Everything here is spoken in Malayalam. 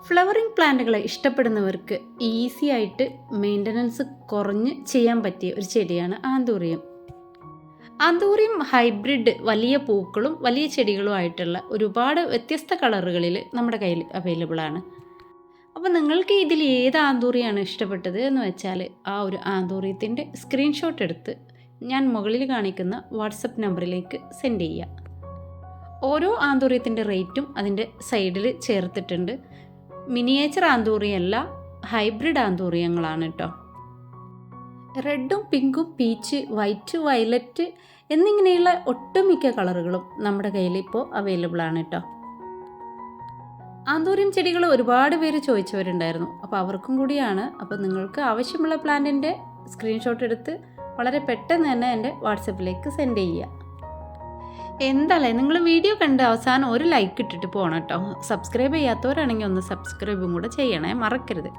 ഫ്ലവറിംഗ് പ്ലാന്റുകളെ ഇഷ്ടപ്പെടുന്നവർക്ക് ഈസി ആയിട്ട് മെയിൻ്റനൻസ് കുറഞ്ഞ് ചെയ്യാൻ പറ്റിയ ഒരു ചെടിയാണ് ആന്തൂറിയം. ആന്തൂറിയം ഹൈബ്രിഡ് വലിയ പൂക്കളും വലിയ ചെടികളും ആയിട്ടുള്ള ഒരുപാട് വ്യത്യസ്ത കളറുകളിൽ നമ്മുടെ കയ്യിൽ അവൈലബിൾ ആണ്. അപ്പോൾ നിങ്ങൾക്ക് ഇതിൽ ഏത് ആന്തൂറിയാണ് ഇഷ്ടപ്പെട്ടത് എന്ന് വെച്ചാൽ ആ ഒരു ആന്തൂറിയത്തിൻ്റെ സ്ക്രീൻഷോട്ട് എടുത്ത് ഞാൻ മുകളിൽ കാണിക്കുന്ന വാട്സപ്പ് നമ്പറിലേക്ക് സെൻഡ് ചെയ്യുക. ഓരോ ആന്തൂറിയത്തിൻ്റെ റേറ്റും അതിൻ്റെ സൈഡിൽ ചേർത്തിട്ടുണ്ട്. മിനിയേച്ചർ ആന്തൂറിയല്ല, ഹൈബ്രിഡ് ആന്തൂറിയങ്ങളാണ് കേട്ടോ. റെഡും പിങ്കും പീച്ച് വൈറ്റ് വയലറ്റ് എന്നിങ്ങനെയുള്ള ഒട്ടുമിക്ക കളറുകളും നമ്മുടെ കയ്യിൽ ഇപ്പോൾ അവൈലബിൾ ആണ് കേട്ടോ. ആന്തൂറിയം ചെടികൾ ഒരുപാട് പേര് ചോദിച്ചവരുണ്ടായിരുന്നു, അപ്പോൾ അവർക്കും കൂടിയാണ്. അപ്പോൾ നിങ്ങൾക്ക് ആവശ്യമുള്ള പ്ലാന്റിൻ്റെ സ്ക്രീൻഷോട്ട് എടുത്ത് വളരെ പെട്ടെന്ന് തന്നെ എൻ്റെ വാട്സപ്പിലേക്ക് സെൻഡ് ചെയ്യുക. എന്താല്ലേ, നിങ്ങൾ വീഡിയോ കണ്ട് അവസാനം ഒരു ലൈക്ക് ഇട്ടിട്ട് പോകണം കേട്ടോ. സബ്സ്ക്രൈബ് ചെയ്യാത്തവരാണെങ്കിൽ ഒന്ന് സബ്സ്ക്രൈബും കൂടെ ചെയ്യണേ, മറക്കരുത്.